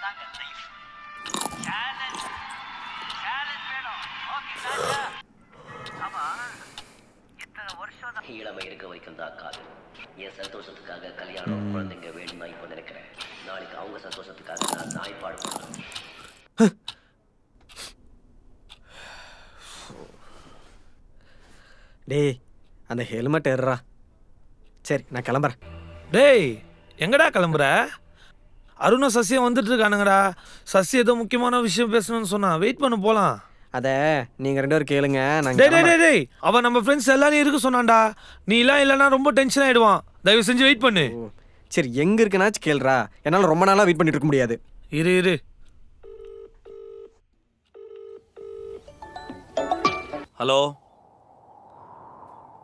அதாங்க life. Challenge challenge வேணும். Okay ராஜா. ஆமா எத்தனை வருஷம் தான் இளமை இருக்க வரைக்கும் தான் காது. என் சந்தோஷத்துக்காக கல்யாணம் குழந்தைங்க வேணுமா இப்போ நினைக்கிறேன். நாளைக்கு அவங்க சந்தோஷத்துக்காக நான் நாய் பாடு பண்ணுறேன். டேய் அந்த ஹெல்மெட் ஏறுறா. சரி நான் கிளம்புறேன். டேய் எங்கடா கிளம்புற? அருணும் சசியும் வந்துட்டு இருக்கானுங்கடா. சசி ஏதோ முக்கியமான விஷயம் பேசணும்னு சொன்னா. வெயிட் பண்ண போலாம். அதை நீங்க 2 பேரும் கேளுங்க. டேய் அவன் நம்ம ஃப்ரெண்ட்ஸ் எல்லாரும் இருக்க சொன்னான்டா. நீ எல்லாம் இல்லைன்னா ரொம்ப டென்ஷன் ஆயிடுவான். தயவு செஞ்சு வெயிட் பண்ணு. சரி எங்க இருக்குனாச்சு கேளுடா. என்னால ரொம்ப நாளா வெயிட் பண்ணிட்டு இருக்க முடியாது. இரு. ஹலோ.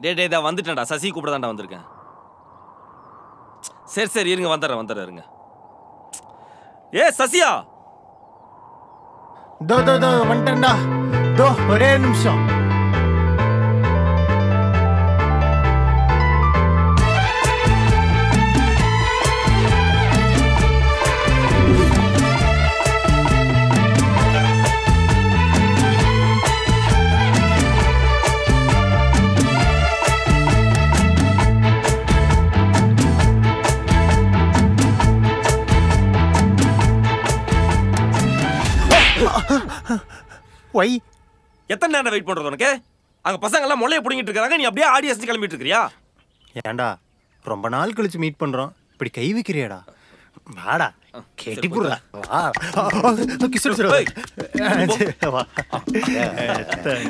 டே தான் வந்துட்டேன்டா. சசி கூப்பிட தான்டா வந்திருக்கேன். சரி இருங்க வந்துடுறேன் இருங்க. ஏ சசியா தோ வந்துட்டேன்டா. தோ ஒரே நிமிஷம். ஒய் எத்தனை நேரம் வெயிட் பண்றது உனக்கு? அங்க பசங்க எல்லாம் முளைய புடிங்கிட்டு இருக்காங்க. நீ அப்படியே ஆடி அசைச்சு கிளம்பிட்டு இருக்கறியா? ஏன்டா ரொம்ப நாள் கழிச்சு மீட் பண்றோம். இப்படி கை வைக்கிறியாடா? வாடா கேட்டி புடுறா. வா கிசுடு சுடு. வா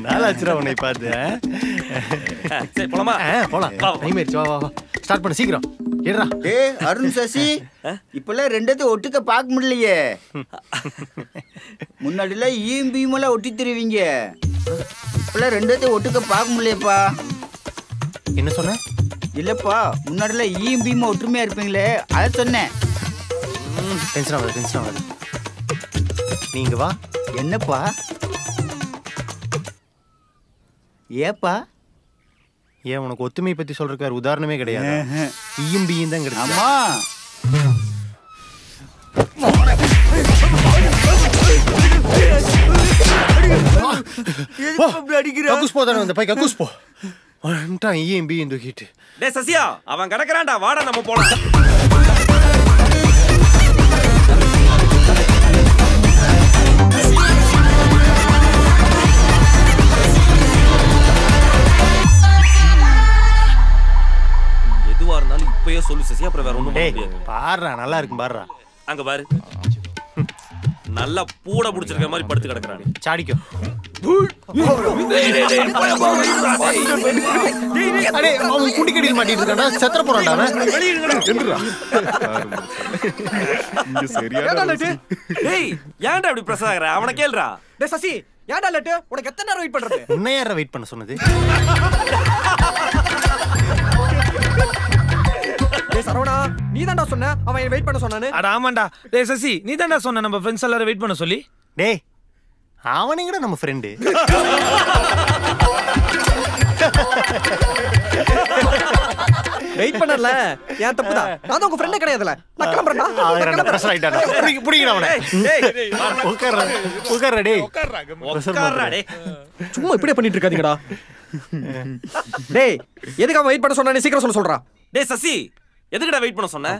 நாள் ஆச்சுடா உன்னை பார்த்து. சரி போலாமா? போலாம். டைம் ஆயிடுச்சு. வா ஸ்டார்ட் பண்ணு சீக்கிரம். ஏடா டேய் அருண் சசி இப்பெல்லாம் ரெண்டத்தையும் ஒட்டுக்க பார்க்க முடியலையே. முன்னாடிலாம் ஈம் பீமெல்லாம் ஒட்டி தருவீங்க. இப்பெல்லாம் ரெண்டத்தையும் ஒட்டுக்க பார்க்க முடியலையப்பா. என்ன சொன்ன? இல்லப்பா முன்னாடிலாம் ஈம் பீமா ஒற்றுமையா இருப்பீங்களே அதை சொன்னேன். டென்ஷன் ஆகாது. நீங்க வா. என்னப்பா? ஏப்பா? ஏன் உனக்கு ஒத்துமை பத்தி சொல்றதுக்கு உதாரணமே கிடையாது. ஈயும் பீயும் தான் கிடையாது. ஆமா கக்கூஸ் போதானே வந்த பை கக்கூஸ் போ. வந்துட்டான் ஈயும் பீயும் தூக்கிட்டு. டேய் சசியா அவன் கிடக்குறான்டா. வாடா நம்ம போலாம். எதுவா இருந்தாலும் இப்பயே சொல்லு சசி. அப்புறம் வேற ஒண்ணும் பண்ண முடியாது. பாருடா நல்லா இருக்கும் பாருடா. அங்க பாரு நல்லா பூட புடிச்சிருக்க மாதிரி படுத்து கிடக்குறானே. சாடிக்கோ. அடே அவன் குண்டி கடியில் மாட்டிட்டு இருக்கான்டா. செத்துற போறான்டா அவன். இங்க சரியான டேய் ஏன்டா இப்படி பிரஸ் ஆகுற? அவனை கேளுடா. டேய் சசி ஏன்டா லேட்? உனக்கு எத்தனை நேரம் வெயிட் பண்றது? உன்னை யாரா வெயிட் பண்ண சொன்னது? டேய் சரவணா நீ தான்டா சொன்ன அவன் வெயிட் பண்ண சொன்னானே. அட ஆமாண்டா. டேய் சசி நீ தான்டா சொன்ன நம்ம ஃப்ரெண்ட்ஸ் எல்லாரும் வெயிட் பண்ண சொல்லி. டேய் அவனேங்கடா நம்ம ஃப்ரெண்டு. வெயிட் பண்ணல ஏன் தப்புடா. நான் உங்க ஃப்ரெண்ட் கிடையாதுல. நான் கிளம்பறேன்டா. அவன் பிரஷர் ஆயிட்டானே. புடிங்கடா அவனை. உட்கார்றா டேய். உட்கார்றா டேய். சும்மா இப்படியே பண்ணிட்டு இருக்காதீங்கடா. டேய் எதுக்கு அவன் வெயிட் பண்ண சொன்னானே சீக்கிரம் சொல்றா. டேய் சசி எதுக்குடா வெயிட் பண்ண சொன்ன?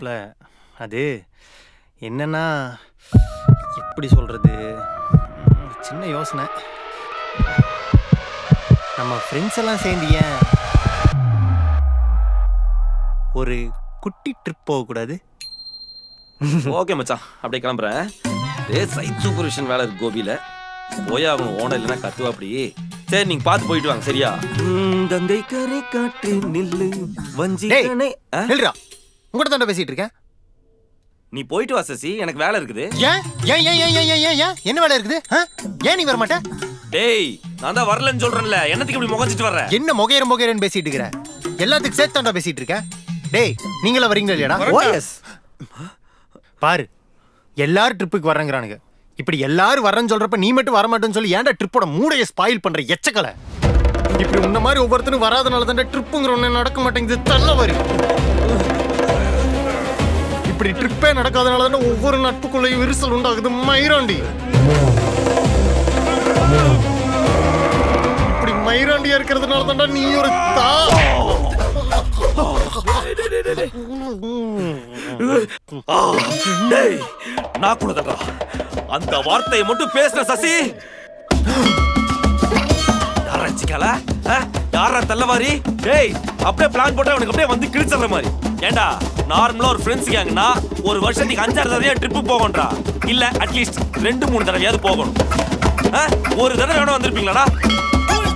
அது என்னன்னா எப்படி சொல்றது, சின்ன யோசனை. நம்ம ஃப்ரெண்ட்ஸ் எல்லாம் சேர்ந்து ஏன் ஒரு குட்டி ட்ரிப் போகக்கூடாது? ஓகே மச்சான் அப்படியே கிளம்புறேன். டேய் சைட் சூப்பர்விஷன் வேலை இருக்கு கோபியில. போயாகணும். ஓனர் இல்லைன்னா கத்துவா அப்படி. சரி நீங்க பார்த்து போயிட்டு வாங்க சரியா? கங்கை கரை காற்று நில்லு வஞ்சி நில்றா. உங்கள்கிட்ட தாண்டா பேசிட்டு இருக்கேன். நீ போயிட்டு வா சசி. எனக்கு வேலை இருக்குது. ஏன் ஏன் ஏன் ஏன் ஏன் ஏன் ஏன் என்ன வேலை இருக்குது? ஏன் நீ வர மாட்டே? டேய் நான் தான் வரலன்னு சொல்றேன்ல. என்னத்துக்கு இப்படி முகஞ்சிட்டு வர்ற? என்ன முகையறன்னு பேசிட்டு இருக்கிற? எல்லாத்துக்கும் சேர்த்து தாண்டா பேசிட்டு இருக்கேன். டேய் நீங்களா வரீங்களா இல்லையாடா? பாரு எல்லாரும் ட்ரிப்புக்கு வர்றேங்கிறானுங்க. இப்படி எல்லாரும் வரேன்னு சொல்றப்ப நீ மட்டும் வர மாட்டேன்னு சொல்லி ஏன்டா ட்ரிப்போட மூடையை ஸ்பாயில் பண்ற எச்சக்கலை? இப்படி உன்ன மாதிரி ஒவ்வொருத்தரும் வராதனால தான் ட்ரிப்புங்கிற ஒண்ணு நடக்க மாட்டேங்குது. தள்ள வரு. இப்படி ட்ரிப்பே நடக்காதனால தானே ஒவ்வொரு நட்புக்குள்ளேயும் விரிசல் உண்டாகுது மயிராண்டி. இப்படி மயிராண்டியா இருக்கிறதுனால தான்டா நீ ஒரு நான் கூட அந்த வார்த்தையை மட்டும் பேசுற சசி. யாரா தள்ளவாரி? டேய் அப்படியே பிளான் போட்டா அவனுக்கு அப்படியே வந்து கிழிச்சற மாதிரி. ஏண்டா நார்மலா ஒரு ஃப்ரெண்ட்ஸ் கேங்னா ஒரு வருஷத்துக்கு 5-6 தடவை ட்ரிப் போகணும்டா. இல்ல அட்லீஸ்ட் 2-3 தடவையாவது போகணும். ஒரு தடவை வேணும் வந்திருப்பீங்களாடா?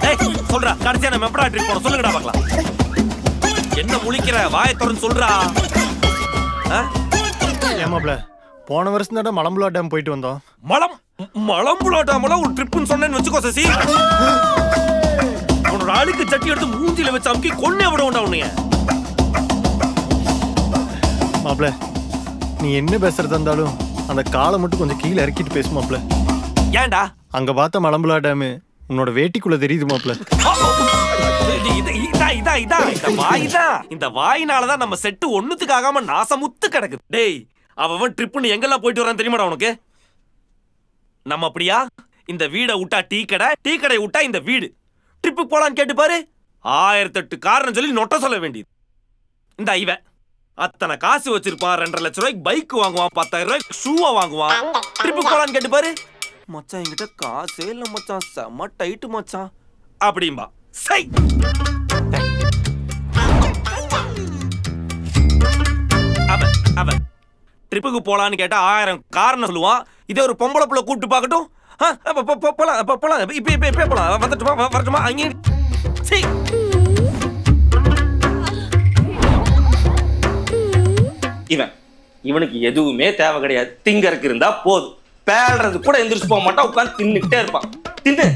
டேய் சொல்றா, கடைசியா நம்ம எப்படா ட்ரிப் போறோம் சொல்லுங்கடா பார்க்கலாம். என்ன முழிக்கிற? வாயை திறந்து சொல்றா. ஏமாப்ல போன வருஷம் தான் மலம்புலா டேம் போயிட்டு வந்தோம். மலம்புலா டேம்ல ஒரு ட்ரிப்னு சொன்னேன்னு வச்சுக்கோ சசி. உன்னோட அழுக்கு சட்டி எடுத்து மூஞ்சில வச்சு அமுக்கி கொன்னே விடுவோம்டா உன்னைய. மாப்ள நீ என்ன பேசுறதா இருந்தாலும் அந்த காலை மட்டும் கொஞ்சம் கீழே இறக்கிட்டு பேசு மாப்ள. ஏன்டா? அங்க பார்த்த மலம்புலா டேம் உன்னோட வேட்டிக்குள்ள தெரியுது மாப்ள. இந்த வாயினாலதான் நம்ம செட்டு ஒண்ணுத்துக்கு ஆகாம நாசமுத்து கிடக்குது. டேய் அவன் ட்ரிப்னு எங்கெல்லாம் போயிட்டு வரான்னு தெரியுமாடா உனக்கு? நம்ம அப்படியா? இந்த வீடை விட்டா டீ கடை, டீ கடை விட்டா இந்த வீடு. ட்ரிப்புக்கு போலான்னு கேட்டு பாரு, 1008 காரணம் சொல்லி நொட்ட சொல்ல வேண்டியது. இந்த இவன் அத்தனை காசு வச்சிருப்பான். 2.5 லட்சம் ரூபாய்க்கு பைக் வாங்குவான், 10,000 ரூபாய்க்கு ஷூவா வாங்குவான். ட்ரிப்புக்கு போலான்னு கேட்டு பாரு, மச்சான் என்கிட்ட காசே இல்ல மச்சான், செம்ம டைட்டு மச்சான் அப்படிம்பா. சை அவன் ட்ரிப்புக்கு போலான்னு கேட்டா 1000 காரணம் சொல்லுவான். இதே ஒரு பொம்பளை புள்ள கூப்பிட்டு பார்க்கட்டும், போலாம் இப்ப போலாம், வந்துட்டுமா வரட்டுமா அங்கே. இவனுக்கு எதுவுமே தேவை கிடையாது. திங்கறதுக்கு இருந்தா போதும். பேடுறது கூட எந்திரிச்சு போக மாட்டான், உட்காந்து தின்னுக்கிட்டே இருப்பான். தின்னு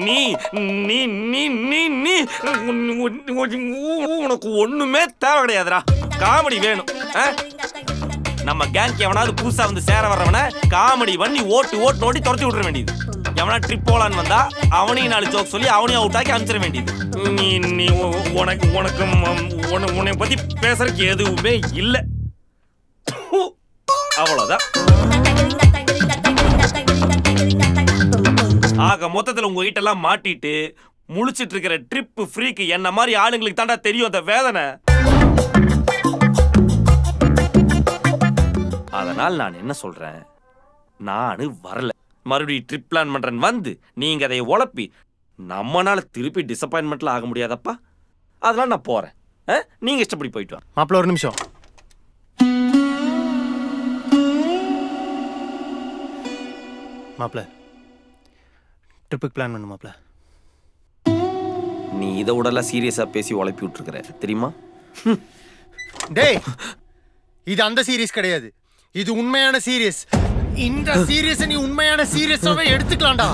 நீ நீ நீ நீ நீ உனக்கு ஒண்ணுமே தேவை கிடையாதுடா. காமெடி வேணும். நம்ம கேங்க் எவனாவது புதுசா வந்து சேர வர்றவன காமெடி பண்ணி ஓட்டு ஓடி துரத்தி விட்டுற வேண்டியது. எவனா ட்ரிப் போலான்னு வந்தா அவனையும் 4 ஜோக் சொல்லி அவனையும் அவுட் ஆக்கி அனுப்பிச்சிட வேண்டியது. நீ நீ உனக்கு உன்னை பத்தி பேசுறதுக்கு எதுவுமே இல்லை. அவ்வளவுதான். ஆக மொத்தத்துல உங்க வீட்டெல்லாம் மாட்டிட்டு முழிச்சிட்டு இருக்கிற ட்ரிப் ஃப்ரீக்கு என்ன மாதிரி ஆளுங்களுக்கு தாண்டா தெரியும் அந்த வேதனை. அதனால் நான் என்ன சொல்றேன், நானு வரல. மறுபடியும் ட்ரிப் பிளான் பண்றேன்னு வந்து நீங்க அதை உழப்பி நம்மனால திருப்பி டிசப்பாயின்மெண்ட்ல ஆக முடியாதப்பா. அதனால நான் போறேன். நீங்க இஷ்டப்படி போயிட்டு வா. மாப்பிள்ள ஒரு நிமிஷம். மாப்பிள்ள ட்ரிப்புக்கு பிளான் பண்ணு மாப்பிள்ள. நீ இதை விடலாம் சீரியஸா பேசி உழப்பி விட்டுருக்கிற தெரியுமா? டேய் இது அந்த சீரியஸ் கிடையாது, இது உண்மையான சீரியஸ். இந்த சீரியஸ் நீ உண்மையான சீரியஸாவே எடுத்துக்கலாம்டா.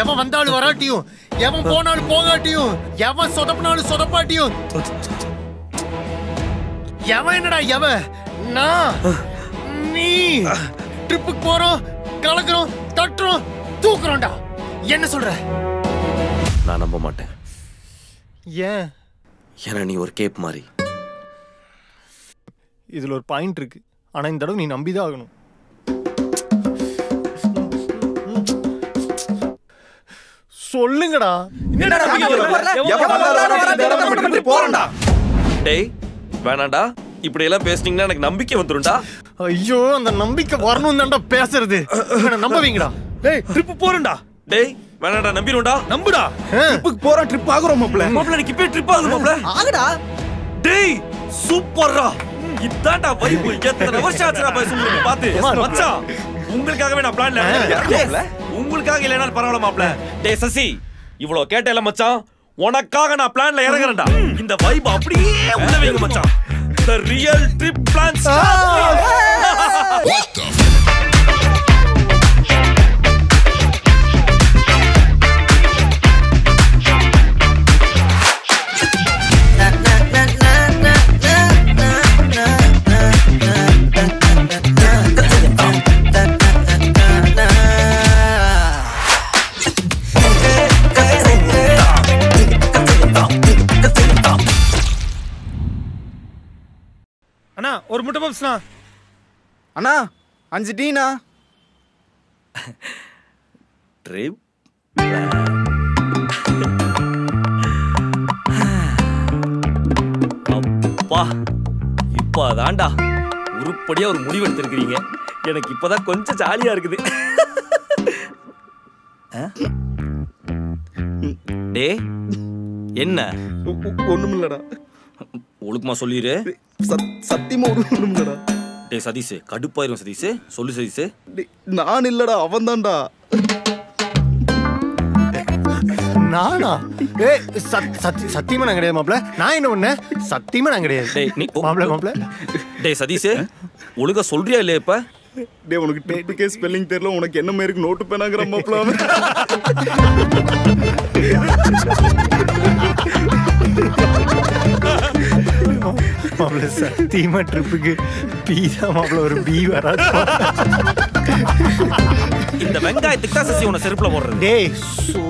எவன் வந்தாலும் வராட்டியும், எவன் போனாலும் போகாட்டியும், எவன் சொதப்பினாலும் சொதப்பாட்டியும், எவன் என்னடா எவன் நான் நீ ட்ரிப்புக்கு போறோம், கலக்குறோம், தட்டுறோம், தூக்குறோம்டா. என்ன சொல்ற? நான் நம்ப மாட்டேன். ஏன்? ஏன்னா நீ ஒரு கேப் மாதிரி. இதுல ஒரு பாயிண்ட் இருக்கு, ஆனா இந்த தடவை நீ நம்பிதான் ஆகணும். சொல்லுங்கடா. டேய் வேணாண்டா, இப்படி எல்லாம் பேசுனீங்கன்னா எனக்கு நம்பிக்கை வந்துரும்டா. ஐயோ அந்த நம்பிக்கை வரணும் தான்டா பேசுறது. நம்பவீங்கடா. டேய் ட்ரிப் போறேன்டா. டேய் வேணாடா, நம்பிடும்டா. நம்புடா. ட்ரிப்புக்கு போறோம், ட்ரிப் ஆகுறோம் மாப்ள. மாப்ள எனக்கு இப்பவே ட்ரிப் ஆகுது மாப்ள. ஆகுடா. டேய் சூப்பர்ரா. இதான்டா வைப். எத்தனை வருஷம் ஆச்சுடா பேசுறீங்க பாத்து. மச்சான் உங்களுக்காகவே நான் பிளான்ல மாப்ள. உங்களுக்காக இல்லனா பரவாயில்லை மாப்ள. டேய் சசி இவ்வளவு கேட்டல மச்சான், உனக்காக நான் பிளான்ல இறங்குறேன்டா. இந்த வைப் அப்படியே உள்ள வைங்க மச்சான். The real trip plan starts. What the முட்டை பப்ஸ்ண்ணா. அண்ணா 5 டீண்ணா. ட்ரிப் அப்பா இப்போ அதான்டா உருப்படியா ஒரு முடிவு எடுத்திருக்கிறீங்க. எனக்கு இப்பதான் கொஞ்சம் ஜாலியா இருக்குது. டே என்ன ஒண்ணுமில்லடா. ஒழுக்கமா சொல்லிடு. சத்தியமா ஒண்ணுமில்லடா. டே சதீஷ் கடுப்பாயிரும் சதீஷ். சொல்லு சதீஷ். நான் இல்லடா, அவன் தான்டா. நானா? சத்தியமா நான் கிடையாது மாப்ள. நான் என்ன பண்ணேன்? சத்தியமா நான் கிடையாது. டேய் நீ மாப்ள. டேய் சதீஷ் ஒழுங்கா சொல்றியா இல்லையா இப்ப? டேய் உனக்கு டேட்டுக்கே ஸ்பெல்லிங் தெரியல, உனக்கு என்ன மாதிரி நோட்டு பேனாங்கிற மாப்ள. மாப்ள சத்தியமா ட்ரிப்புக்கு பீஸா மாப்ள ஒரு பீ வராது. இந்த வெங்காயத்துக்கு தான் சசி உன செருப்புல போடுறது. டேய் சோ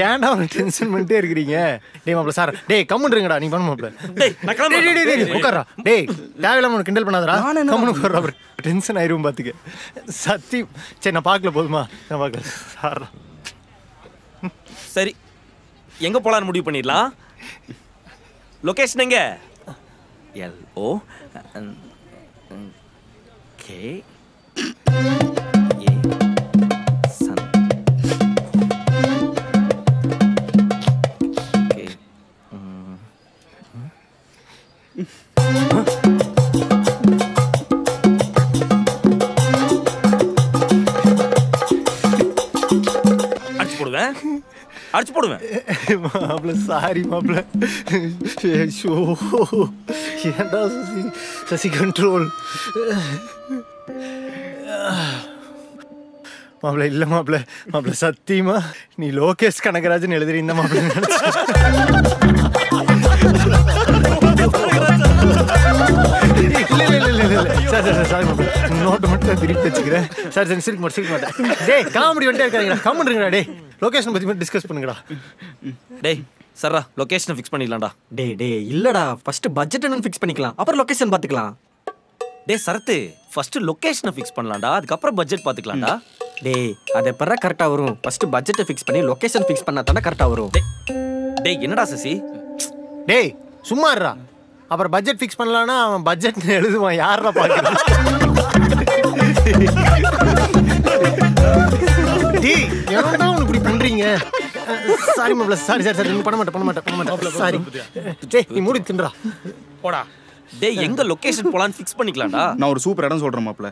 ஏன்டா ஒரு டென்ஷன் பண்ணிட்டே இருக்கீங்க? டேய் மாப்ள சார் டேய் கம்முன்றீங்கடா. நீ பண்ணு மாப்ள. டேய் நான் கிளம்பறேன். டேய் உட்கார்றா. டேய் தேவையில்லாம உனக்கு கிண்டல் பண்ணாதடா. கம்முன்னு உட்கார்றா. டென்ஷன் ஆயிரும் பாத்துக்க. சத்தியம். சரி நான் பார்க்கல போதுமா? நான் பார்க்கல சார். சரி எங்க போலான்னு முடிவு பண்ணிடலாம். லொகேஷன் எங்க? LO K A சன் K அடிச்சு போடுவேன். மாப்ள சாரி மாப்ள. ஷோ ஏன்டா சசி கண்ட்ரோல். மாப்ள இல்ல மாப்ள. மாப்ள சத்தியமா நீ லோகேஷ் கனகராஜன் எழுதுறீங்க மாப்ள. சாரி மாப்ள. நோட்டு மட்டும் திருப்பி வச்சுக்கிறேன். சார் சரி சிரிக்க மாட்டேன். டேய் காமெடி வந்துட்டே இருக்காதீங்கடா. கம்முன்றீங்கடா. டேய் லொகேஷன் பத்தி மட்டும் டிஸ்கஸ் பண்ணுங்கடா. டேய் சர்ரா லொகேஷனை ஃபிக்ஸ் பண்ணிடலாம்டா. டேய் இல்லடா, ஃபர்ஸ்ட் பட்ஜெட் என்னன்னு ஃபிக்ஸ் பண்ணிக்கலாம், அப்புறம் லொகேஷன் பாத்துக்கலாம். டேய் சரத்து ஃபர்ஸ்ட் லொகேஷனை ஃபிக்ஸ் பண்ணலாம்டா, அதுக்கப்புறம் பட்ஜெட் பாத்துக்கலாம்டா. டேய் அது எப்பறா கரெக்டா வரும்? ஃபர்ஸ்ட் பட்ஜெட்டை ஃபிக்ஸ் பண்ணி லொகேஷன் ஃபிக்ஸ் பண்ணா தானே கரெக்டா வரும். டேய் என்னடா சசி? டேய் சும்மா இருடா. அப்புறம் பட்ஜெட் ஃபிக்ஸ் பண்ணலாம்னா அவன் பட்ஜெட் எழுதுவான். யாரா பாக்குறான்? டேய் ஏன்டா உனக்கு இப்படி பண்றீங்க? சாரி மாப்ள. சாரி சார் நீ பண்ண மாட்டேன். சாரி. டேய் நீ மூடி தின்றா. போடா. டேய் எங்க லொகேஷன் போலான்னு ஃபிக்ஸ் பண்ணிக்கலாம்டா. நான் ஒரு சூப்பர் இடம் சொல்றேன் மாப்ள.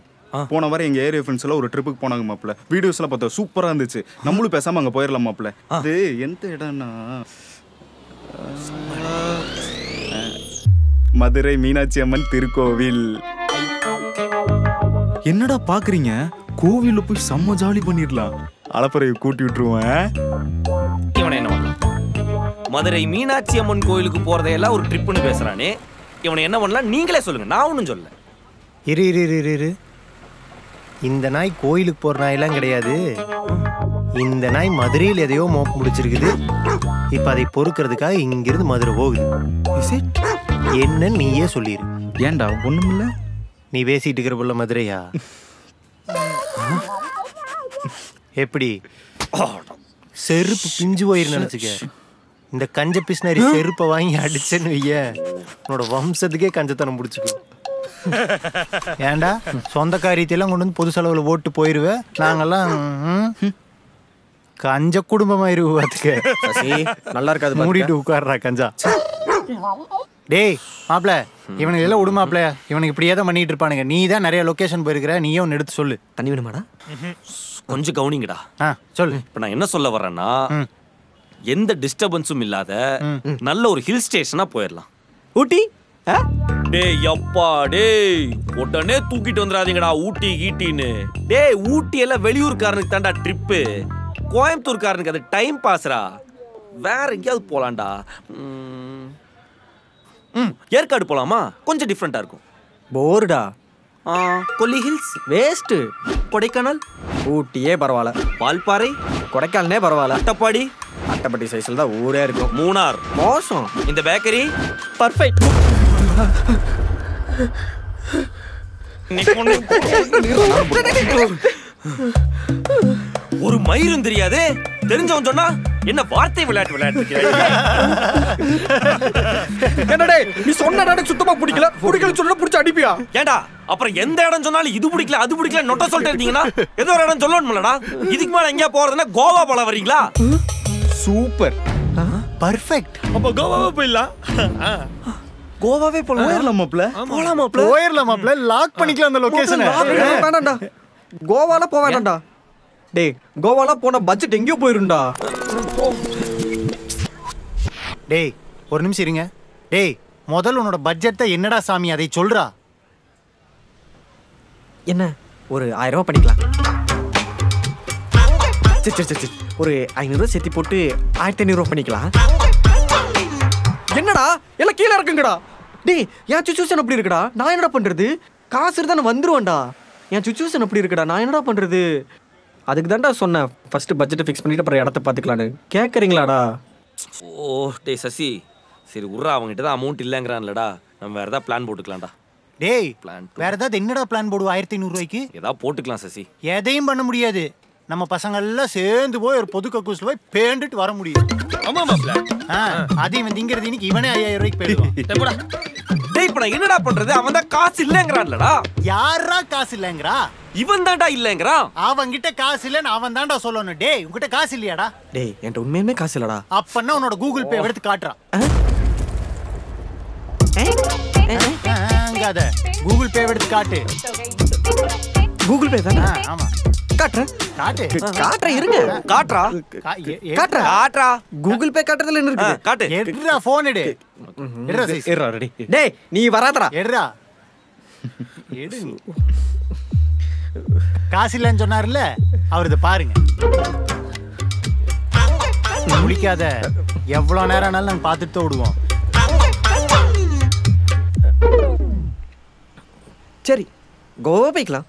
போன வாரம் எங்க ஏரியா ஃப்ரெண்ட்ஸ் எல்லாம் ஒரு ட்ரிப்புக்கு போனாங்க மாப்ள. வீடியோஸ் எல்லாம் பார்த்தா சூப்பரா இருந்துச்சு. நம்மளும் பேசாம அங்க போயிடலாம் மாப்ள. அது எந்த இடம்னா மதுரை மீனாட்சி அம்மன் திருக்கோவில். என்னடா பாக்குறீங்க? கோவில்ல போய் செம்ம ஜாலி பண்ணிடலாம். அலப்பறையை கூட்டி விட்டுருவேன். இவனை என்ன பண்ணலாம்? மதுரை மீனாட்சி அம்மன் கோயிலுக்கு போறதையெல்லாம் ஒரு ட்ரிப்னு பேசுறானே. இவனை என்ன பண்ணலாம் நீங்களே சொல்லுங்க, நான் ஒன்றும் சொல்ல. இரு. இந்த நாய் கோயிலுக்கு போற நாயெல்லாம் கிடையாது. இந்த நாய் மதுரையில் எதையோ மோப்ப முடிச்சிருக்குது. இப்ப அதை பொறுக்கிறதுக்காக இங்கிருந்து மதுரை போகுது. என்ன நீயே சொல்லிரு. ஏன்டா ஒண்ணுமில்ல? நீ பேசிட்டு இருக்கிற போல மதுரையா? எப்படி செருப்பு பிஞ்சு போயிரு நினைச்சுக்க. இந்த கஞ்ச பிஸ்னரி செருப்பை வாங்கி அடிச்சேன்னு வைய உன்னோட வம்சத்துக்கே கஞ்சத்தனம் பிடிச்சிக்கும். ஏன்டா சொந்த காரியத்தையெல்லாம் கொண்டு வந்து பொது செலவுல ஓட்டு போயிருவேன். நாங்கெல்லாம் கஞ்ச குடும்பமாயிருவாத்துக்க. நல்லா இருக்காது, மூடிட்டு உட்கார்றா கஞ்சா. டேய் மாப்ள இவனுக்கு எல்லாம் விடுமாப்ல. இவனுக்கு இப்படியே தான் பண்ணிட்டு இருப்பானுங்க. நீ தான் நிறைய லொகேஷன் போயிருக்கிற. நீயே ஒன்று எடுத்து சொல்லு. தண்ணி வேணுமாடா? கொஞ்சம் கவனிங்கடா. சொல்லு. இப்ப நான் என்ன சொல்ல வர்றேன்னா, எந்த டிஸ்டர்பன்ஸும் இல்லாத நல்ல ஒரு ஹில் ஸ்டேஷனா போயிடலாம். ஊட்டி? டேய் அப்பா டேய் உடனே தூக்கிட்டு வந்துடாதீங்கடா ஊட்டி கீட்டின்னு. டேய் ஊட்டி எல்லாம் வெளியூர்காரனுக்கு தான்டா ட்ரிப்பு. கோயம்புத்தூர்காரனுக்கு அது டைம் பாஸ்ரா. வேற எங்கேயாவது போலாம்டா. ஏற்காடு போலாமா? கொஞ்சம் டிஃப்ரெண்டா இருக்கும். போர்டா. கொல்லி ஹில்ஸ் வேஸ்ட். கொடைக்கானல் ஊட்டியே பரவாயில்ல. வால்பாறை கொடைக்கானலே பரவாயில்ல. அட்டப்பாடி அட்டப்பட்டி சைஸ்ல தான் ஊரே இருக்கும். மூணார் மோசம். இந்த பேக்கரி பர்ஃபெக்ட். ஒரு மயிரும் தெரியாது தெரிஞ்சவன் சொன்னா என்ன வார்த்தை விளையாட்டு என்னடே நீ சொன்ன இடம் சுத்தமா பிடிக்கல சொன்னா புடிச்சு அடிப்பியா? ஏண்டா அப்புறம் எந்த இடம் சொன்னாலும் இது பிடிக்கல அது பிடிக்கல நொட்ட சொல்லிட்டு இருந்தீங்கன்னா ஏதோ ஒரு இடம் சொல்லணும்லடா. இதுக்கு மேல எங்கேயா போறதுன்னா கோவா போல வரீங்களா? Super perfect. அப்ப கோவாவே போயிடலாம். கோவாவே போயிடலாம் மாப்ள. போலாம் மாப்ள. போயிடலாம் மாப்ள. லாக் பண்ணிக்கலாம் அந்த லொகேஷனை. வேண்டாம்டா, கோவால போக வேண்டாம்டா. டேய் கோவால போன பட்ஜெட் எங்கேயோ போயிருண்டா. டேய் ஒரு நிமிஷம் இருங்க. டேய் முதல்ல உன்னோட பட்ஜெட்டை என்னடா சாமி அதை சொல்றா. என்ன ஒரு 1000 ரூபாய் பண்ணிக்கலாம். சரி ஒரு 500 ரூபாய் சேர்த்து போட்டு 1500 ரூபாய் பண்ணிக்கலாம். என்னடா எல்லாம் கீழே இருக்குங்கடா. டேய் என் சுச்சுவேஷன் அப்படி இருக்குடா, நான் என்னடா பண்றது? காசு இருந்தா நான் வந்துருவேன்டா. என் சுச்சுவேஷன் அப்படி இருக்குடா, நான் என்னடா பண்றது? அதுக்கு தான்டா சொன்னேன் ஃபர்ஸ்ட் பட்ஜெட்டை ஃபிக்ஸ் பண்ணிட்டு அப்புறம் இடத்த பார்த்துக்கலான்னு. கேட்குறீங்களாடா? ஓ டேய் சசி, சரி உர்றா, அவங்ககிட்ட தான் அமௌண்ட் இல்லைங்கிறான்லடா, நம்ம வேற ஏதாவது பிளான் போட்டுக்கலாம்டா. டேய் பிளான் வேற ஏதாவது என்னடா பிளான் போடுவோம் 1500 ரூபாய்க்கு? ஏதாவது போட்டுக்கலாம் சசி. எதையும் பண்ண முடியாது. நம்ம பசங்க எல்லாம் சேர்ந்து போய் ஒரு பொது கக்கூஸ்ல போய் பேண்டுட்டு வர முடியும். ஆமா மாப்ள. அதையும் திங்கிறது இன்னைக்கு இவனே 5000 ரூபாய்க்கு போயிடுவான். டேய் இப்ப நான் என்னடா பண்றது? அவன் தான் காசு இல்லைங்கிறான்லடா. யாரா காசு இல்லைங்கிறா? இவன் தான்டா இல்லைங்கிறான். அவன்கிட்ட காசு இல்லைன்னு அவன் தான்டா சொல்லணும். டேய் உங்ககிட்ட காசு இல்லையாடா? டேய் என்கிட்ட உண்மையுமே காசு இல்லடா. அப்பன்னா உன்னோட கூகுள் பே எடுத்து காட்டுறான். கூகுள் பே எடுத்து காட்டு. கூகுள் பே தானே? ஆமா காட்டுறேன். காட்டுறேன் இருங்க. காட்டுறா. கூகுள் பே காட்டுறதுல என்ன இருக்கு? காட்டு. எடுறா போன் எடு. எடுறா ரெடி. டேய் நீ வராதடா. எடுறா. எடு. காசு இல்லைன்னு சொன்னார்ல அவர், இதை பாருங்க. முடிக்காத. எவ்வளவு நேரம் ஆனாலும் நாங்க பார்த்துட்டு தான் விடுவோம். சரி கோவா போய்க்கலாம்.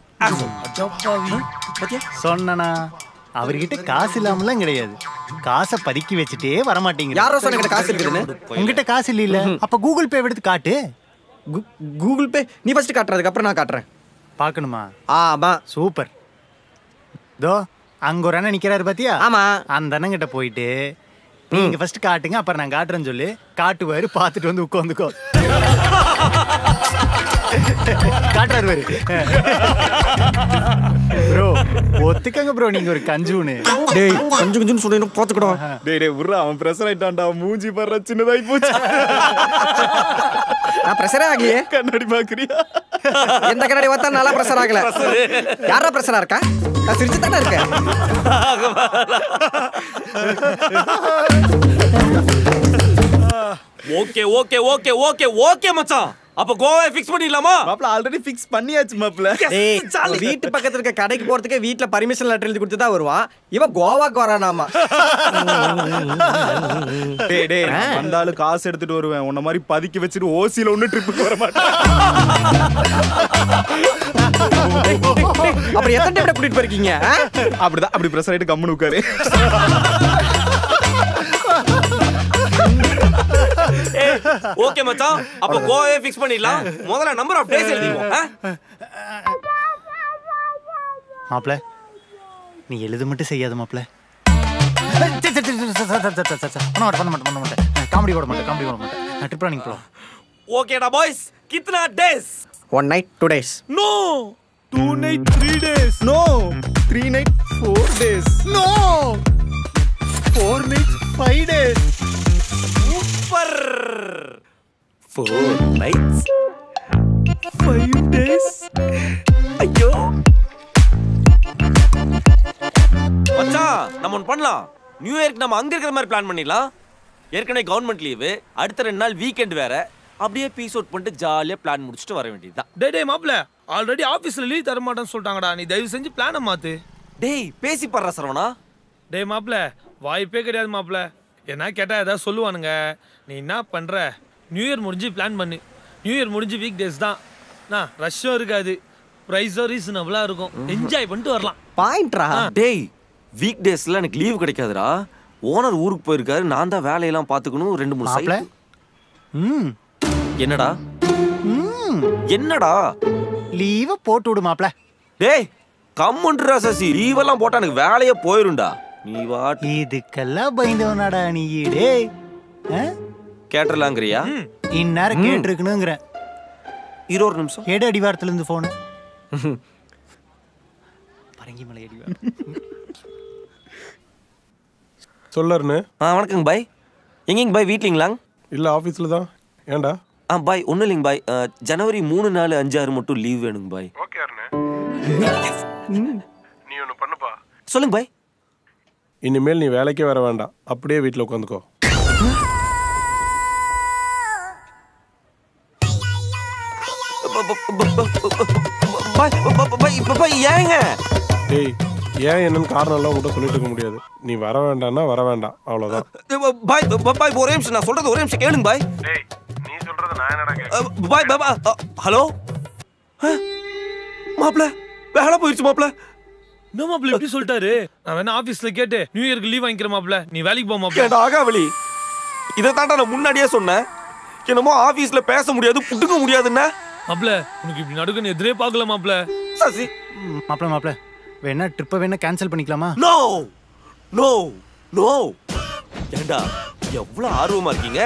சொன்னா அவர்கிட்ட காசு இல்லாமலாம் கிடையாது. காசை பதுக்கி வச்சுட்டே வரமாட்டீங்க. யாரோ சொன்ன காசு இருக்குதுன்னு? உங்ககிட்ட காசு இல்ல. அப்ப கூகுள் பே எடுத்து காட்டு. கூகுள் பே நீ ஃபர்ஸ்ட் காட்டுறதுக்கு அப்புறம் நான் காட்டுறேன். பார்க்கணுமா? ஆமா. சூப்பர். தோ அங்க ஒரு அண்ணன் நிக்கிறாரு பாத்தியா? ஆமா. அந்த அண்ணன் கிட்ட போயிட்டு நீங்க ஃபர்ஸ்ட் காட்டுங்க அப்புறம் நான் காட்டுறேன்னு சொல்லி காட்டுவாரு. பார்த்துட்டு வந்து உட்காந்துக்கோ. காட்டுறாரு பாரு. ப்ரோ ஒத்துக்கங்க ப்ரோ, நீங்க ஒரு கஞ்சூனு. டேய் கஞ்சு கஞ்சுன்னு சொல்லி பாத்துக்கடா. டேய் உர்றா, அவன் பிரஷர் ஆயிட்டான்டா. மூஞ்சி பர்ற சின்னதாகி போச்சு. நான் பிரஷரே ஆகலையே. கண்ணாடி பாக்குறியா? எந்த கண்ணாடி பார்த்தா நல்லா பிரஷர் ஆகல. யாரா பிரஷரா இருக்கா? நான் சிரிச்சு தானே இருக்கேன். Okay okay okay okay okay மச்சான், அப்ப கோவா ஃபிக்ஸ் பண்ணிடலாமா? மாப்ள ஆல்ரெடி ஃபிக்ஸ் பண்ணியாச்சு மாப்ள. டேய் வீட்டு பக்கத்துல இருக்க கடைக்கு போறதுக்கு வீட்ல பர்மிஷன் லெட்டர் எழுதி கொடுத்து தான் வருவான். இவன் கோவாக்கு வரானாமா? டேய் டேய் வந்தாலும் காசு எடுத்துட்டு வருவேன். உன்ன மாதிரி பதுக்கி வச்சிட்டு ஓசில ஒண்ணு ட்ரிப்புக்கு வர மாட்டேன். அப்புறம் எத்தனை டைம் கூட்டிட்டு போயிருக்கீங்க? அப்படிதான், அப்படி பிரஷர் ஆயிட்டு கம்முன்னு உட்காரு. ஓகே மச்சான், அப்ப கோவாவே ஃபிக்ஸ் பண்ணிடலாம். முதல்ல நம்பர் ஆஃப் டேஸ் எழுதிடுவோம். மாப்ள நீ எழுத மட்டும் செய்யாத மாப்ள. பண்ண மாட்டேன். காமெடி போட மாட்டேன். ட்ரிப் பிளானிங் போலாம். ஓகேடா பாய்ஸ், கித்னா days? 1 night 2 days. No 2 night 3 days. No 3 night 4 days. No 4 night 5 days. Super. 4 nights 5 days. ஐயோ மச்சான், நம்ம ஒன்று பண்ணலாம். நியூ இயர்க்கு நம்ம அங்க இருக்கிற மாதிரி பிளான் பண்ணிடலாம். ஏற்கனவே கவர்மெண்ட் லீவு, அடுத்த 2 நாள் வீக்கெண்ட் வேற. அப்படியே பீஸ் அவுட் பண்ணிட்டு ஜாலியா பிளான் முடிச்சுட்டு வர வேண்டியதுதான். டேய் மாப்ள, ஆல்ரெடி ஆபீஸ்ல லீவ் தர மாட்டேன்னு சொல்லிட்டாங்கடா. நீ தயவு செஞ்சு பிளானை மாத்து. டேய் பேசி பாடுறா சரவணா. டேய் மாப்ள, வாய்ப்பே கிடையாது மாப்ள. என்ன கேட்டா ஏதாவது சொல்லுவானுங்க. நீ என்ன பண்ற? நியூ இயர் முடிஞ்சு பிளான் பண்ணு. நியூ இயர் முடிஞ்சு வீக் டேஸ் தான். ரஷ்ஷும் இருக்காது, ப்ரைஸும் ரீசனபிளா இருக்கும். என்ஜாய் பண்ணிட்டு வரலாம். பாயிண்ட்ரா. டேய் வீக் டேஸ்ல எனக்கு லீவ் கிடைக்காதுடா. ஓனர் ஊருக்கு போயிருக்காரு, நான் தான் வேலையெல்லாம் பாத்துக்கணும். 2-3 சைட். என்னடா என்னடா லீவை போட்டு விடு மாப்ள. டேய் கம்முன்றா சசி, லீவெல்லாம் போட்டா எனக்கு வேலையே போயிரும்டா. நீ வாட் இதுக்கெல்லாம் பயந்தவனாடா நீ? டேய் கேட்டலாங்கறியா? இந்நேரம் கேட்டிருக்கணுங்கிறேன். ஒரு நிமிஷம் எடு அடிவாரத்துல இருந்து போன பரங்கிமலை அடிவாரம். சொல்லருன்னு. வணக்கங்க பாய். எங்கேங்க பாய்? வீட்லிங்களா? இல்லை ஆஃபீஸில் தான். ஏன்டா? பாய் ஒன்றும் இல்லைங்க பாய், ஜனவரி 3, 4, 5, 6 மட்டும் லீவ் வேணுங்க பாய். ஓகே அருண். நீ ஒன்று பண்ணுப்பா. சொல்லுங்க பாய். இனிமேல் நீ வேலைக்கே வர வேண்டாம், அப்படியே வீட்டில் உட்காந்துக்கோ. ஏங்க? டேய் ஏன் என்னன்னு காரணம் எல்லாம் உங்கள்கிட்ட சொல்லிட்டு இருக்க முடியாது. நீ வர வேண்டாம்னா வர வேண்டாம், அவ்வளோதான். பாய் பாய் ஒரே நிமிஷம், நான் சொல்றது ஒரே நிமிஷம் கேளுங்க பாய். டேய் நீ சொல்றது நான் என்னடா கேட்க? பாய் பாய். ஹலோ மாப்ள, வேலை போயிடுச்சு மாப்ள. என்ன மாப்ள இப்படி சொல்லிட்டாரு? நான் வேணா ஆபீஸ்ல கேட்டு நியூ இயர்க்கு லீவ் வாங்கிக்கிறேன் மாப்ள. நீ வேலைக்கு போ மாப்ள. கேடா ஆகாவலி, இதை தாண்டா நான் முன்னாடியே சொன்னேன். என்னமோ ஆபீஸ்ல பேச முடியாது, புட்டுக்க முடியாதுன்னா. மாப்ள உனக்கு இப்படி நடுக்குன்னு எதிரே பார்க்கல மாப்ள. சசி மாப்ள வேணா ட்ரிப்பை வேணா கேன்சல் பண்ணிக்கலாமா? No no no. ஏண்டா எவ்வளவு ஆர்வமா இருக்கீங்க?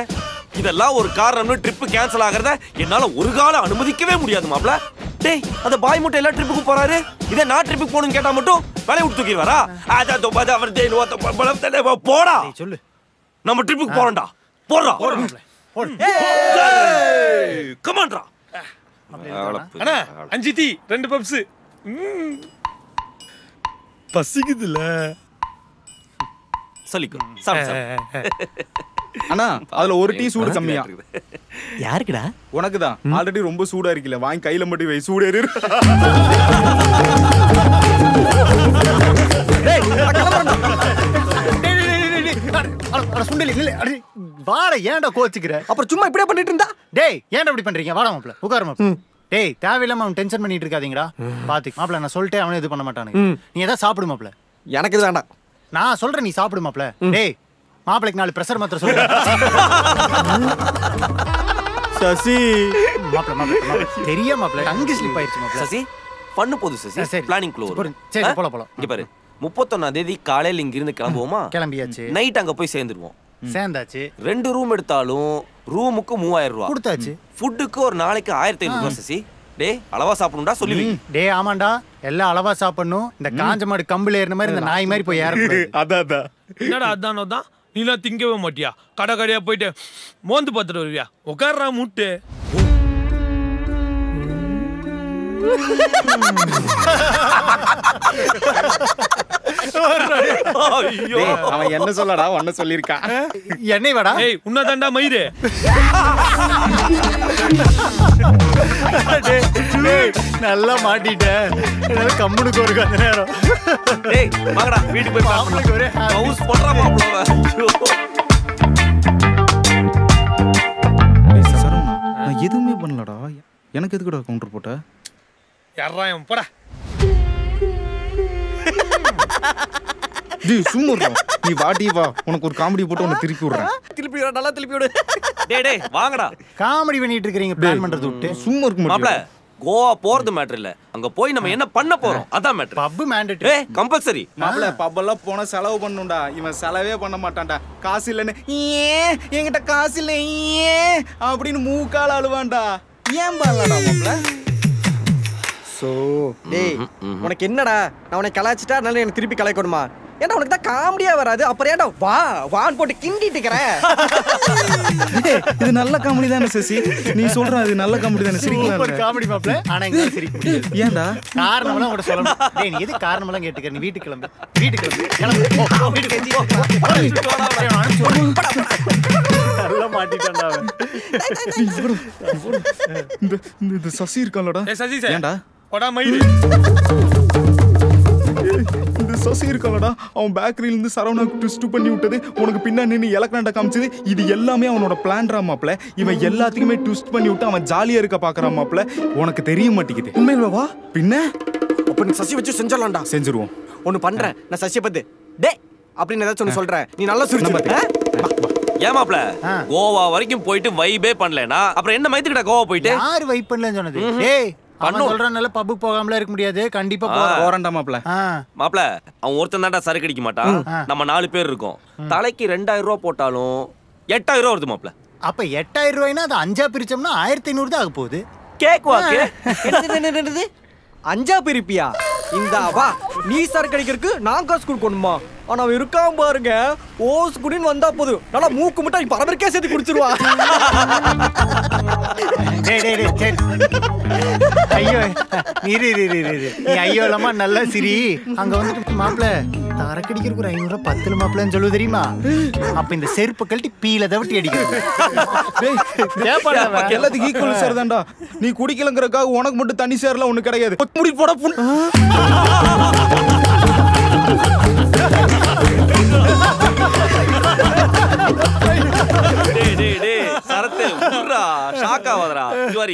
இதெல்லாம் ஒரு காரணம்னு ட்ரிப் கேன்சல் ஆகிறத என்னால ஒரு காலம் அனுமதிக்கவே முடியாது மாப்ள. டேய் அந்த பாய் மட்டும் எல்லா ட்ரிப்புக்கு போறாரு, இதே நான் ட்ரிப்புக்கு போகணும்னு கேட்டா மட்டும் வேலையை விட்டு தூக்கிடுவாரா? போடா சொல்லு, நம்ம ட்ரிப்புக்கு போறோம்டா. போடுறா கமான்டா. அண்ணா 5 டீ 2 பப்ஸ். பசிக்குதுல சொல்லிக்கோ. அண்ணா அதுல ஒரு டீ சூடு கம்மியா. யாருக்குடா? உனக்கு தான். ஆல்ரெடி ரொம்ப சூடா இருக்குல்ல, வாங்கி கையில மட்டும் வை, சூடு ஏறு. வாட ஏன்டா கோச்சுக்கிற? அப்புறம் சும்மா இப்படியே பண்ணிட்டு இருந்தா? டேய் ஏன்டா இப்படி பண்றீங்க? வாடா மாப்ள உட்காரு மாப்ள. டேய் தேவையில்லாம அவன் டென்ஷன் பண்ணிட்டு இருக்காதீங்கடா. பாத்து மாப்ள, நான் சொல்லிட்டே அவனே இது பண்ண மாட்டானுங்க. நீ ஏதாவது சாப்பிடு மாப்ள. எனக்கு இது வேண்டாம். நான் சொல்றேன் நீ சாப்பிடு மாப்ள. டேய் மாப்ளைக்கு 4 பிரஷர் மாத்திரை சொல்லு. சசி மாப்ள தெரியா மாப்ள, டங்கு ஸ்லிப் ஆயிடுச்சு மாப்ள. சசி பண்ணு போது சசி. சரி பிளானிங் க்ளோர். சரி போலாம். இங்க பாரு, 31ஆம் தேதி காலையில இங்க இருந்து கிளம்புவோமா? கிளம்பியாச்சு. நைட் அங்க போய் சேர்ந்துருவோம். சேர்ந்தாச்சு. 2 ரூம் எடுத்தாலும் ரூமுக்கு 3000 ரூபாய் கொடுத்தாச்சு. ஃபுட்டுக்கு ஒரு நாளைக்கு 1500 ரூபாய் சசி. டேய் அளவா சாப்பிடுடா சொல்லுவி. டேய் ஆமாண்டா, எல்லாம் அளவா சாப்பிடணும். இந்த காஞ்ச மாடு கம்புல ஏறின மாதிரி இந்த நாய் மாதிரி போய் ஏறக்கூடாது. அதான் என்னடா அதானோ தான்? நீலாம் திங்கவே மாட்டியா? கடை கடையா போயிட்டு மோந்து பார்த்துட்டு வருவியா? உட்கார்றா மூட்டு. அவன் என்ன சொல்லடா, ஒன்ன சொல்லிருக்கா. என்னை வாடா. ஏய் உன்னதாண்டா மயிரு. நல்லா மாட்டிட்டேன். கம்முனுக்கு ஒரு கொஞ்ச நேரம். டேய் வாங்கடா வீட்டுக்கு போய் பாப்போம். ஒரே ஹவுஸ் போடுறா மாப்ளவ. சரவணா நான் எதுவுமே பண்ணலடா. எனக்கு எதுக்குடா கவுண்டர் போட்ட? யாரா போடா. டேய் சும்மா இருடா. நீ வாடி வா, உனக்கு ஒரு காமெடி போட்டு உன்னை திருப்பி விடுறேன். திருப்பி விடு, நல்லா திருப்பி விடு. டேய் வாங்கடா. காமெடி பண்ணிட்டு இருக்கீங்க பிளான் பண்றது விட்டு. சும்மா இருக்க மாப்ள மாட்டேன். கோவா போறது மேட்டர் இல்ல, அங்க போய் நம்ம என்ன பண்ண போறோம் அதான் மேட்டர். பப் மேண்டேட்டரி. ஏய் கம்பல்சரி. மாப்ள பப்பெல்லாம் போனா செலவு பண்ணுண்டா. இவன் செலவே பண்ண மாட்டான்டா. காசு இல்லன்னு ஏன் என்கிட்ட காசு இல்லை ஏன் அப்படின்னு மூக்கால அழுவான்டா. ஏன் பண்ணலடா மாப்ள? சோ டேய் உனக்கு என்னடா, நான் உனக்கு கலாய்ச்சிட்டா அதனால எனக்கு திருப்பி கலாய்க்கணுமா? ஏன்டா உனக்கு தான் காமெடியா வராது, அப்புறம் ஏன்டா வா வான்னு போட்டு கிண்டிட்டு இருக்கிறேன்? இது நல்ல காமெடி தானே சசி? நீ சொல்ற அது நல்ல காமெடி தானே? சிரிக்கலாம். ஒரு காமெடி மாப்ள. ஆனா இங்க சிரிக்க முடியாது. ஏன்டா? காரணம் எல்லாம் உன்கிட்ட சொல்லணும். டேய் நீ எது காரணம் எல்லாம் கேட்டுக்க? நீ வீட்டுக்கு கிளம்பு. கிளம்பு. வீட்டுக்கு நல்லா மாட்டிட்டான்டா அவன். இந்த சசி இருக்கான்லடா. ஏய் சசி சார். ஏன்டா? போடா மயிரு. இந்த சசி இருக்கான்லடா, அவன் பேக்கரியில இருந்து சரவணாக்கு ட்விஸ்ட் பண்ணி விட்டது, உனக்கு பின்னாடி நின்னு எலக்ட்ரான்ட காமிச்சது, இது எல்லாமே அவனோட பிளான்டா மாப்ள. இவன் எல்லாத்துக்குமே ட்விஸ்ட் பண்ணி விட்டு அவன் ஜாலியா இருக்க பாக்குறான் மாப்ள. உனக்கு தெரிய மாட்டேங்குது. உண்மையில வா. பின்ன அப்ப நீ சசி வச்சு செஞ்சிடலாம்டா. செஞ்சிருவோம். ஒன்னு பண்றேன், நான் சசியை பத்தி டே அப்படின்னு ஏதாச்சும் ஒன்று சொல்றேன். நீ நல்லா சிரிச்சு. ஏன் மாப்ள கோவா வரைக்கும் போயிட்டு வைபே பண்ணலனா அப்புறம் என்ன மைத்துக்கிட்ட கோவா போயிட்டு? யாரு வைப் பண்ணலன்னு சொன்னது? டேய் அவன் சொல்றனால பப்புக்கு போகாமல இருக்க முடியாது. கண்டிப்பா போறேன்டா மாப்ள. மாப்ள அவன் ஒருத்தன் தான்டா சரக்கு அடிக்க மாட்டான். நம்ம 4 பேர் இருக்கோம். தலைக்கு 2000 ரூபாய் போட்டாலும் 8000 ரூபாய் வருது மாப்ள. அப்ப 8000 ரூபாய்னா அது 5ஆ பிரிச்சோம்னா 1500 தான் ஆக போகுது. கேக் வாக்கு என்னது 5ஆ பிரிப்பியா? இந்த வா நீ சரக்கு அடிக்கிறதுக்கு நான் காசு கொடுக்கணுமா? ஆனா அவன் இருக்காம பாருங்க, ஓஸ் குடின்னு வந்தா போதும் நல்லா மூக்கு முட்டை பரபரக்கே சேர்த்து குடிச்சிருவா. ஐயோ நீ ஐயோ இல்லாம நல்லா சிரி. அங்க வந்துட்டு மாப்பிள்ள சரக்கடிக்கிறதுக்கு ஒரு 500 ரூபாய் 10 மாப்பிள்ளன்னு சொல்லு தெரியுமா? அப்ப இந்த செருப்பு கழட்டி பீல தவட்டி அடிக்கிறது. எல்லாத்துக்கும் ஈக்குவல் சார் தான்டா. நீ குடிக்கலங்கிறதுக்காக உனக்கு மட்டும் தண்ணி சேர்லாம் ஒண்ணு கிடையாது. முடி போட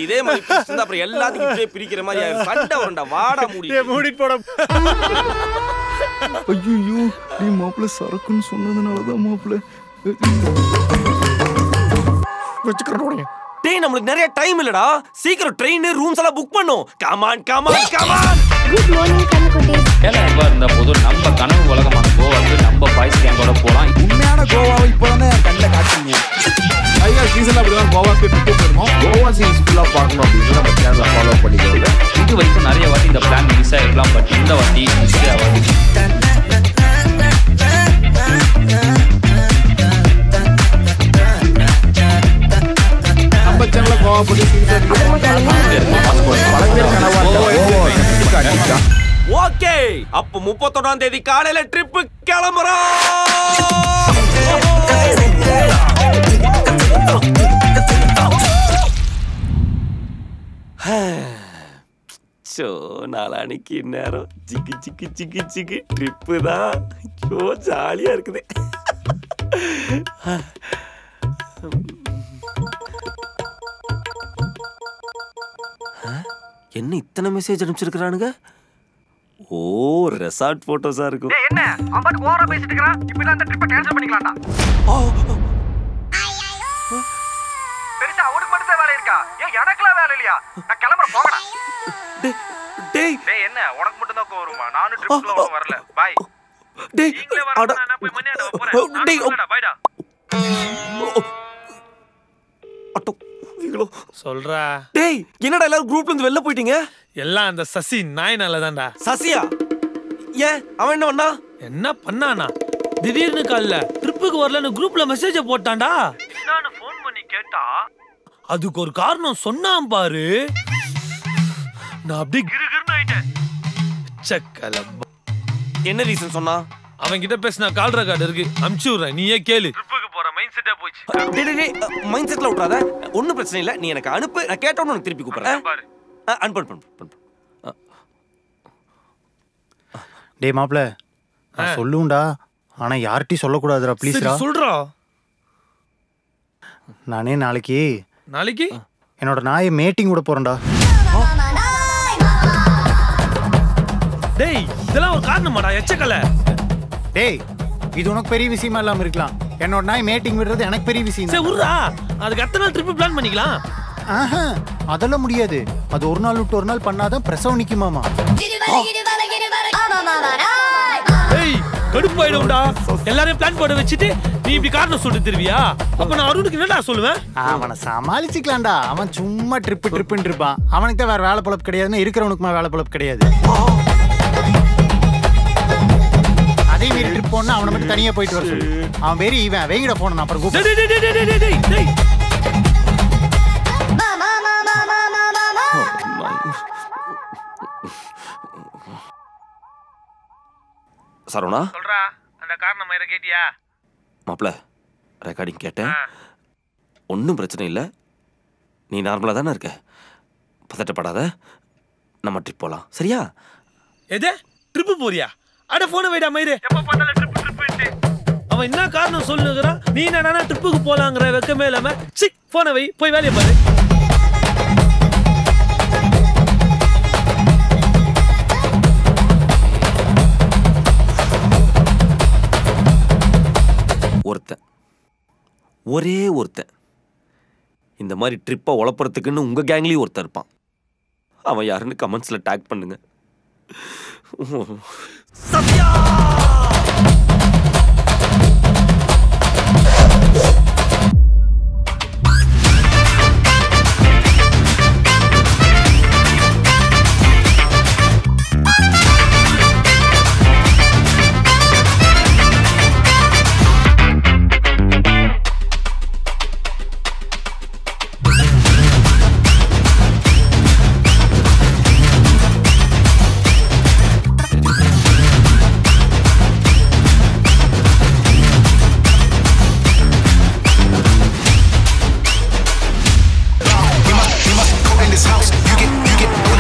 இதே மாதிரி அப்புறம் எல்லாத்துக்கும் பிரிக்கிற மாதிரி சண்டை வரும்டா. வாடா மூடி போட. ஐயோ நீ மாப்பிள்ள சரக்குன்னு சொன்னதுனாலதான் மாப்பிள்ள வச்சுக்கிறோம். டேய் நம்மளுக்கு நிறைய டைம் இல்லடா. சீக்கிரம் ட்ரெயின் ரூம்ஸ் எல்லாம் புக் பண்ணோம். Come on come on come on. Good morning கண்ணுக்குட்டி. எல்லாம் இருந்த போது நம்ம கனவு உலகமான கோவாக்கு நம்ம பாய்ஸ் கேங்கோட போலாம். உண்மையான கோவாவை இப்போதானே கண்ணில் காட்டுறீங்க. ஐயா சீசன்ல அப்படிதான் கோவா போய் பிக்கப் பண்ணுவோம். கோவா சீன்ஸ் ஃபுல்லாக பார்க்கணும் அப்படின்னு நம்ம சேனலை ஃபாலோ பண்ணிக்கிறோம். இது வரைக்கும் நிறைய வாட்டி இந்த பிளான் மிஸ் ஆகிருக்கலாம். பட் இந்த வாட்டி மிஸ் ஆகாது. நம்ம சேனல்ல கோவா போய் ஓகே அப்ப 31ஆம் தேதி காலையில ட்ரிப் கிளம்புறோம். சோ நாளானிக்கு நேரம் சிக்கு சிக்கு சிக்கு சிக்கு ட்ரிப்பு தான். சோ ஜாலியா இருக்குது. என்ன இத்தனை மெசேஜ் அனுப்பிச்சிருக்கானுங்க? ஓ ரெசார்ட் போட்டோஸா இருக்கும். என்ன அவன் ஓவரா பேசிட்டு இருக்கான். இப்போ அந்த ட்ரிப்பை கேன்சல் பண்ணிக்கலாம்டா. பெருசா அவனுக்கு மட்டும் தான் வேலை இருக்கா? ஏன் எனக்குலாம் வேலை இல்லையா? நான் கிளம்புறேன் போங்கடா. டேய் என்ன உனக்கு மட்டும் தான் கோவருமா? நானும் ட்ரிப்ல வரல. பை. டேய் அட நான் போய் மணியாட போறேன். டேய் பைடா. அட்டோ சொல்றா. டேய் என்னடா எல்லாரும் குரூப்ல இருந்து வெளில போயிட்டீங்க? எல்லாம் அந்த சசி நாயினால தான்டா. சசியா? ஏன் அவன் என்ன பண்ணா? என்ன பண்ணானா? திடீர்னு காலைல ட்ரிப்புக்கு வரலன்னு குரூப்ல மெசேஜ் போட்டான்டா. நான் ஃபோன் பண்ணி கேட்டா அதுக்கு ஒரு காரணம் சொன்னான் பாரு. நான் அப்படியே கிறுகிறுன்னு ஆயிட்டேன். சக்கலப்பா. என்ன ரீசன் சொன்னா? அவன் கிட்ட பேசின கால் ரெக்கார்டு இருக்கு, அனுப்பிச்சு விடுறேன், நீயே கேளு. ட்ரிப்புக்கு போற மைண்ட் செட்டே போச்சு. டேய் மைண்ட் செட்ல விட்றாத. ஒன்றும் பிரச்சனை இல்லை. நீ எனக்கு அனுப்பு, நான் கேட்டோன்னு உனக்கு திருப்பி கூப்பிடுறேன். அனுப்பு. டேய் மாப்ள நான் சொல்லுண்டா. ஆனா யார்கிட்டயும் சொல்லக்கூடாதுடா ப்ளீஸ்டா. சொல்றா. நானே நாளைக்கு என்னோட நாயை மேட்டிங் விட போறேன்டா. டேய் இதெல்லாம் ஒரு காரணமாடா எச்சக்கல. டேய் இது உனக்கு பெரிய விஷயமா இல்லாம இருக்கலாம். என்னோட நாய் மேட்டிங் விடுறது எனக்கு பெரிய விஷயம். சரி உருடா. அதுக்கு எத்தனை நாள் ட்ரிப் பிளான் பண்ணிக்கலாம்? அதெல்லாம் முடியாது. அது ஒரு நாள் விட்டு ஒரு நாள் பண்ணாதான் பிரசவம் நிக்குமாமா. டேய் கடுப்பாயிடும்டா. எல்லாரையும் பிளான் போட வச்சிட்டு நீ இப்படி காரணம் சொல்லிட்டு திருவியா? அப்ப நான் அருணுக்கு என்னடா சொல்லுவேன்? அவனை சமாளிச்சுக்கலாம்டா. அவன் சும்மா ட்ரிப்புன்னு இருப்பான். அவனுக்கு தான் வேற வேலை பொழப்பு கிடையாதுன்னு இருக்கிறவனுக்குமா வேலை பொழப்பு கிடையாது. அதே மாரி ட்ரிப் போனா அவனை மட்டும் தனியா போயிட்டு வர சொல்லு. அவன் வெறி இவன் வெங்கிட போன அப்புறம் சரவணா சொல்றா. அந்த காரணம் மேல கேட்டியா? மாப்ள ரெக்கார்டிங் கேட்டேன். ஒன்றும் பிரச்சனை இல்லை. நீ நார்மலாக தானே இருக்க. பதட்டப்படாத. நம்ம ட்ரிப் போகலாம் சரியா? எது ட்ரிப்பு போறியா? அட போன வைடா மயிரு. எப்ப பார்த்தாலும் ட்ரிப்பு. அவன் என்ன காரணம் சொல்லுகிறான்? நீ என்னடா ட்ரிப்புக்கு போலாங்கிற வெக்கமே இல்லாம சி போன வை, போய் வேலையை பாரு. ஒரே ஒருத்தன் இந்த மாதிரி ட்ரிப்பை உழப்புறதுக்குன்னு உங்கள் கேங்லேயும் ஒருத்தர் இருப்பான். அவன் யாருன்னு கமெண்ட்ஸ்ல டேக் பண்ணுங்க. Sathya In this house, you get